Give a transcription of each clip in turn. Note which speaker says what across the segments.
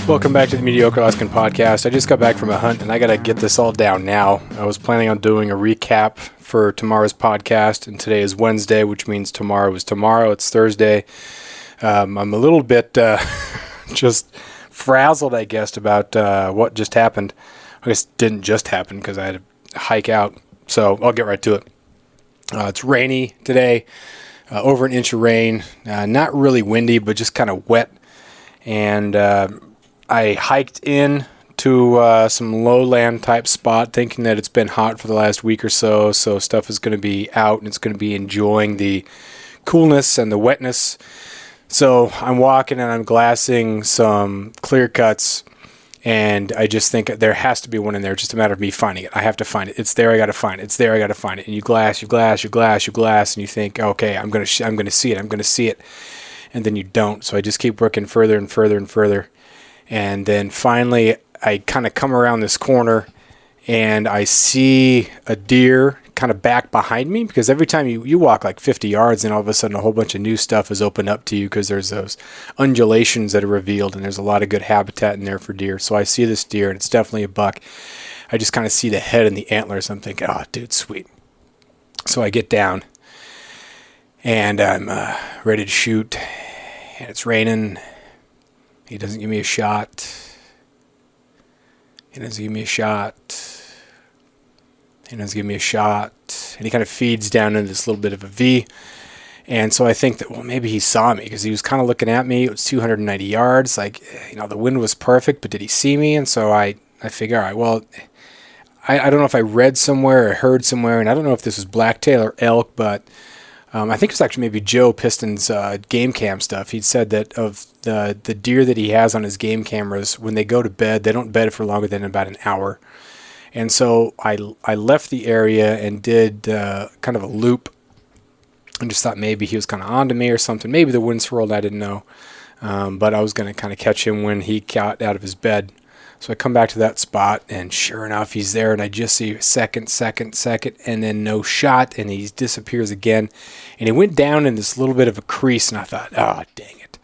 Speaker 1: Welcome back to the Mediocre Alaskan Podcast. I just got back from a hunt and I got to get this all down now. I was planning on doing a recap for tomorrow's podcast, and today is Wednesday, which means tomorrow is tomorrow. It's Thursday. I'm a little bit just frazzled, I guess, about what just happened. I guess it didn't just happen because I had to hike out, so I'll get right to it. It's rainy today, over an inch of rain. Not really windy, but just kind of wet. And I hiked in to some lowland type spot thinking that it's been hot for the last week or so stuff is going to be out and it's going to be enjoying the coolness and the wetness. So I'm walking and I'm glassing some clear cuts, and I just think there has to be one in there. It's just a matter of me finding it. I have to find it. It's there. I got to find it. It's there. I got to find it. And you glass, and you think, okay, I'm going to see it. I'm going to see it. And then you don't. So I just keep working further and further and further. And then finally, I kind of come around this corner and I see a deer kind of back behind me, because every time you walk like 50 yards and all of a sudden a whole bunch of new stuff is opened up to you because there's those undulations that are revealed and there's a lot of good habitat in there for deer. So I see this deer and it's definitely a buck. I just kind of see the head and the antlers. I'm thinking, oh, dude, sweet. So I get down and I'm ready to shoot, and it's raining. He doesn't give me a shot. And he kind of feeds down into this little bit of a V. And so I think that, well, maybe he saw me because he was kind of looking at me. It was 290 yards. Like, the wind was perfect, but did he see me? And so I figure, all right, well, I don't know if I read somewhere or heard somewhere, and I don't know if this was blacktail or elk, but I think it was actually maybe Joe Piston's game cam stuff. He'd said that of the deer that he has on his game cameras, when they go to bed, they don't bed for longer than about an hour. And so I left the area and did kind of a loop and just thought maybe he was kind of onto me or something. Maybe the wind swirled, I didn't know. But I was going to kind of catch him when he got out of his bed. So I come back to that spot, and sure enough, he's there, and I just see second, and then no shot, and he disappears again. And he went down in this little bit of a crease, and I thought, oh, dang it.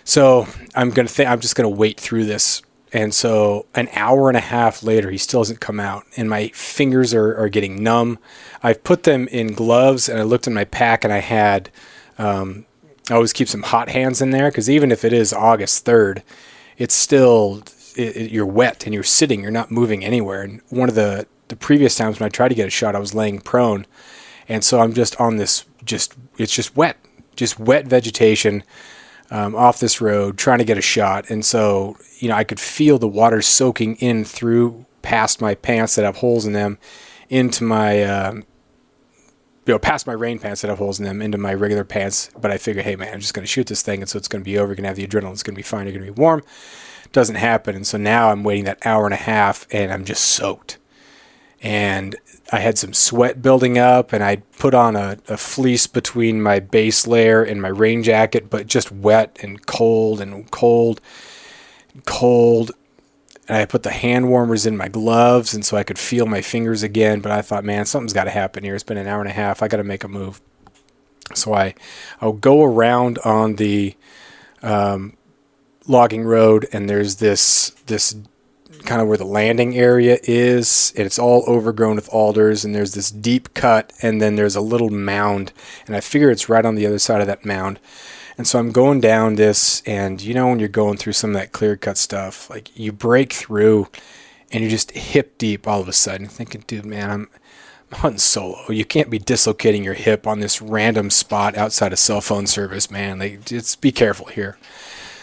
Speaker 1: So I'm just going to wait through this. And so an hour and a half later, he still hasn't come out, and my fingers are getting numb. I've put them in gloves, and I looked in my pack, and I had, I always keep some hot hands in there, because even if it is August 3rd, it's still, you're wet, and you're sitting, you're not moving anywhere. And one of the previous times when I tried to get a shot, I was laying prone. And so I'm just on this, it's just wet vegetation. Off this road, trying to get a shot. And so, I could feel the water soaking in through past my pants that have holes in them into my, past my rain pants that have holes in them into my regular pants. But I figured, hey man, I'm just going to shoot this thing. And so it's going to be over. You're going to have the adrenaline. It's going to be fine. You're going to be warm. Doesn't happen. And so now I'm waiting that hour and a half and I'm just soaked. And I had some sweat building up, and I put on a fleece between my base layer and my rain jacket, but just wet and cold. And I put the hand warmers in my gloves, and so I could feel my fingers again. But I thought, man, something's got to happen here. It's been an hour and a half. I got to make a move. So I'll go around on the logging road, and there's this kind of where the landing area is, and it's all overgrown with alders, and there's this deep cut, and then there's a little mound, and I figure it's right on the other side of that mound. And so I'm going down this, and when you're going through some of that clear cut stuff, like you break through and you're just hip deep all of a sudden, thinking, dude, man, I'm hunting solo. You can't be dislocating your hip on this random spot outside of cell phone service, man. Just be careful here.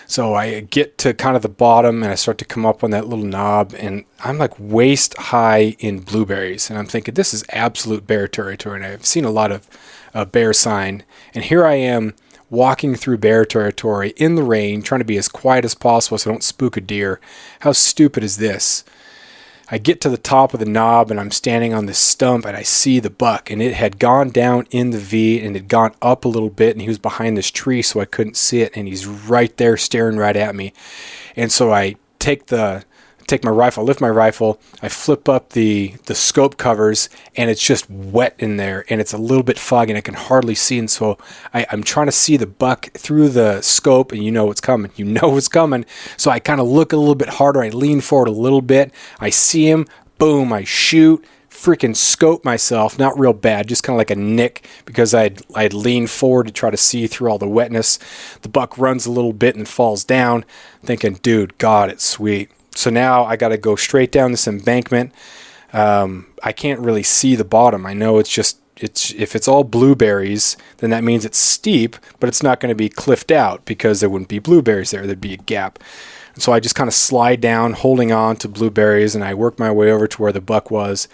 Speaker 1: So I get to kind of the bottom, and I start to come up on that little knob, and I'm like waist high in blueberries. And I'm thinking, this is absolute bear territory. And I've seen a lot of bear sign. And here I am walking through bear territory in the rain, trying to be as quiet as possible so I don't spook a deer. How stupid is this? I get to the top of the knob, and I'm standing on this stump, and I see the buck, and it had gone down in the V and had gone up a little bit, and he was behind this tree, so I couldn't see it, and he's right there staring right at me. And so I take the take my rifle, lift my rifle, I flip up the scope covers, and it's just wet in there, and it's a little bit foggy, and I can hardly see. And so I'm trying to see the buck through the scope, and you know what's coming. You know what's coming. So I kind of look a little bit harder. I lean forward a little bit. I see him. Boom, I shoot. Freaking scope myself, not real bad, just kind of like a nick, because I'd leaned forward to try to see through all the wetness. The buck runs a little bit and falls down, thinking, dude, God, it's sweet. So now I got to go straight down this embankment. I can't really see the bottom. I know if it's all blueberries, then that means it's steep, but it's not going to be cliffed out because there wouldn't be blueberries there. There'd be a gap. And so I just kind of slide down, holding on to blueberries, and I work my way over to where the buck was.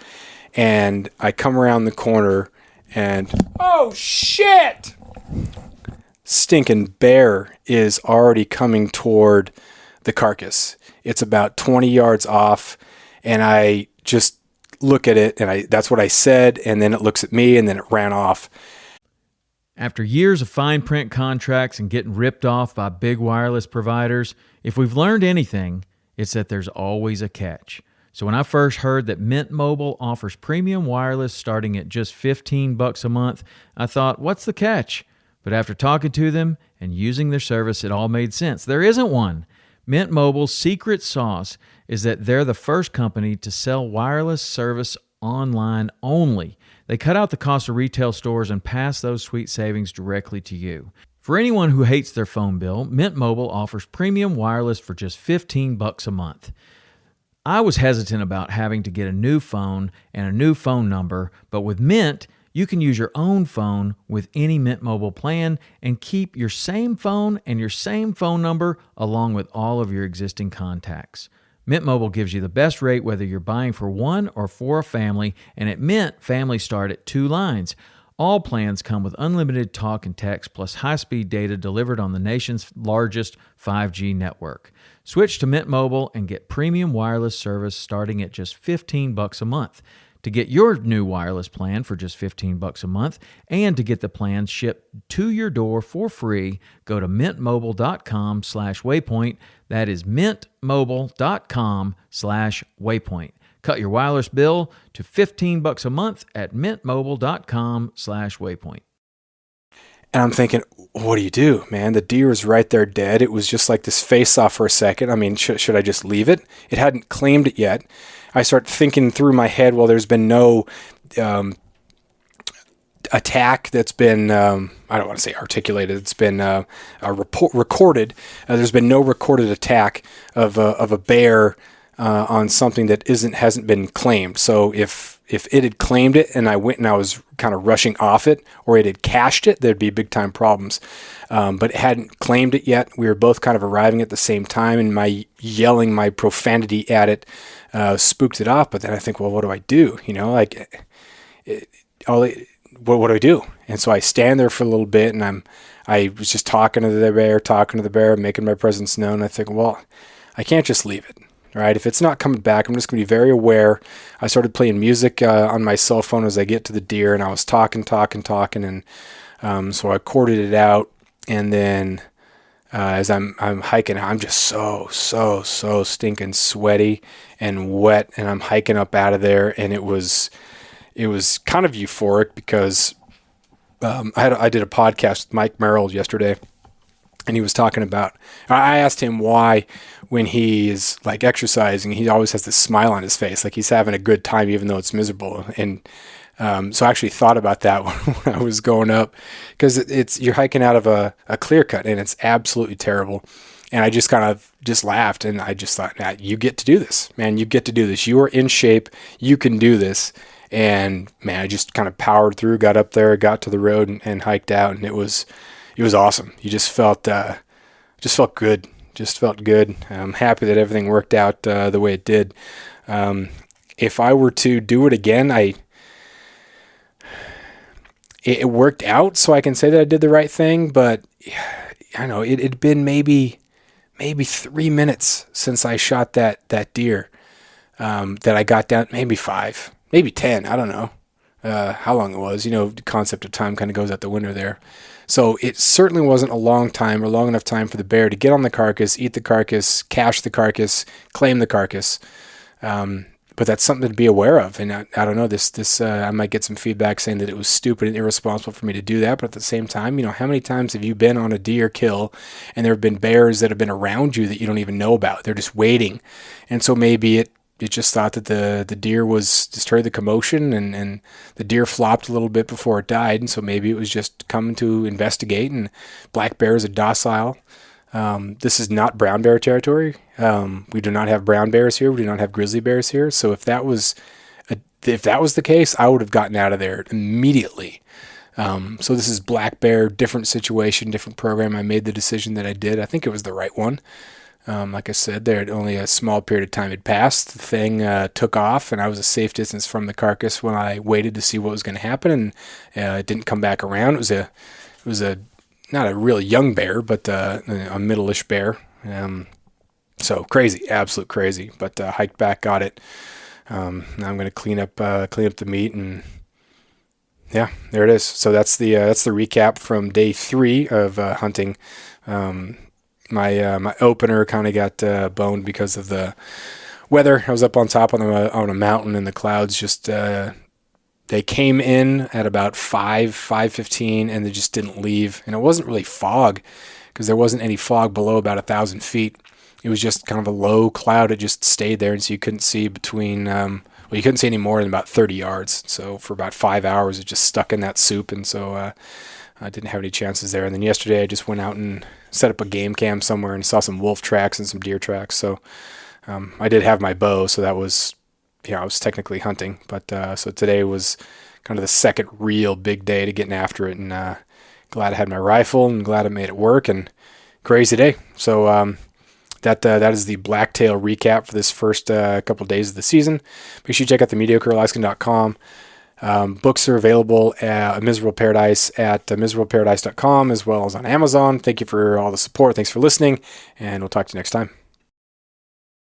Speaker 1: And I come around the corner and, oh shit! Stinking bear is already coming toward the carcass. It's about 20 yards off, and I just look at it, and that's what I said, and then it looks at me, and then it ran off.
Speaker 2: After years of fine print contracts and getting ripped off by big wireless providers, if we've learned anything, it's that there's always a catch. So when I first heard that Mint Mobile offers premium wireless starting at just $15 a month, I thought, what's the catch? But after talking to them and using their service, it all made sense. There isn't one. Mint Mobile's secret sauce is that they're the first company to sell wireless service online only. They cut out the cost of retail stores and pass those sweet savings directly to you. For anyone who hates their phone bill, Mint Mobile offers premium wireless for just $15 a month. I was hesitant about having to get a new phone and a new phone number, but with Mint, you can use your own phone with any Mint Mobile plan and keep your same phone and your same phone number along with all of your existing contacts. Mint Mobile gives you the best rate whether you're buying for one or for a family, and at Mint, families start at 2 lines. All plans come with unlimited talk and text plus high-speed data delivered on the nation's largest 5G network. Switch to Mint Mobile and get premium wireless service starting at just $15 a month. To get your new wireless plan for just $15 a month and to get the plan shipped to your door for free, go to mintmobile.com/waypoint. That is mintmobile.com/waypoint. Cut your wireless bill to $15 a month at mintmobile.com/waypoint.
Speaker 1: And I'm thinking, what do you do, man? The deer was right there dead. It was just like this face off for a second. I mean, should I just leave it? It hadn't claimed it yet. I start thinking through my head, well, there's been no attack that's been, I don't want to say articulated. It's been recorded. There's been no recorded attack of a bear on something that hasn't been claimed. So if it had claimed it and I went and I was kind of rushing off it, or it had cached it, there'd be big time problems. But it hadn't claimed it yet. We were both kind of arriving at the same time, and my yelling my profanity at it spooked it off. But then I think, well, what do I do? You know, like, what do I do? And so I stand there for a little bit, and I was just talking to the bear, making my presence known. I think, well, I can't just leave it. Right? If it's not coming back, I'm just going to be very aware. I started playing music on my cell phone as I get to the deer, and I was talking, and so I corded it out. And then as I'm hiking, I'm just so stinking sweaty and wet, and I'm hiking up out of there, and it was kind of euphoric because I did a podcast with Mike Merrill yesterday. And he was talking about, I asked him why when he is like exercising, he always has this smile on his face, like he's having a good time, even though it's miserable. And so I actually thought about that when I was going up, because you're hiking out of a clear cut, and it's absolutely terrible. And I just kind of laughed, and I just thought, nah, you get to do this, man. You get to do this. You are in shape. You can do this. And man, I just kind of powered through, got up there, got to the road, and hiked out, and it was awesome. You just felt good. Just felt good. I'm happy that everything worked out the way it did. If I were to do it again, it worked out, so I can say that I did the right thing. But I know it'd been maybe 3 minutes since I shot that deer. That I got down, maybe 5, maybe 10. I don't know how long it was. You know, the concept of time kind of goes out the window there. So it certainly wasn't a long time or long enough time for the bear to get on the carcass, eat the carcass, cache the carcass, claim the carcass. But that's something to be aware of. And I don't know, I might get some feedback saying that it was stupid and irresponsible for me to do that. But at the same time, how many times have you been on a deer kill and there have been bears that have been around you that you don't even know about? They're just waiting. And so maybe it just thought that the deer was just heard the commotion and the deer flopped a little bit before it died. And so maybe it was just coming to investigate, and black bears are docile. This is not brown bear territory. We do not have brown bears here. We do not have grizzly bears here. So if that was the case, I would have gotten out of there immediately. So this is black bear, different situation, different program. I made the decision that I did. I think it was the right one. Like I said, there only a small period of time had passed. The thing took off, and I was a safe distance from the carcass when I waited to see what was going to happen, and it didn't come back around. It was a not a really young bear, but a middle-ish bear. So crazy, absolute crazy. But hiked back, got it. Now I'm going to clean up the meat, and yeah, there it is. So that's the recap from day 3 of hunting. My opener kind of got boned because of the weather. I was up on top on a mountain, and the clouds just they came in at about 5:15, and they just didn't leave. And it wasn't really fog, because there wasn't any fog below about 1,000 feet. It was just kind of a low cloud. It just stayed there, and so you couldn't see between. You couldn't see any more than about 30 yards. So for about 5 hours, it just stuck in that soup, and so I didn't have any chances there. And then yesterday, I just went out and set up a game cam somewhere and saw some wolf tracks and some deer tracks. So I did have my bow, so that was. I was technically hunting, but so today was kind of the second real big day to getting after it, and glad I had my rifle and glad I made it work, and crazy day. So that is the blacktail recap for this first couple of days of the season. Make sure you check out the mediocrealaskan.com. Books are available at Miserable Paradise at miserableparadise.com, as well as on Amazon. Thank you for all the support. Thanks for listening, and we'll talk to you next time.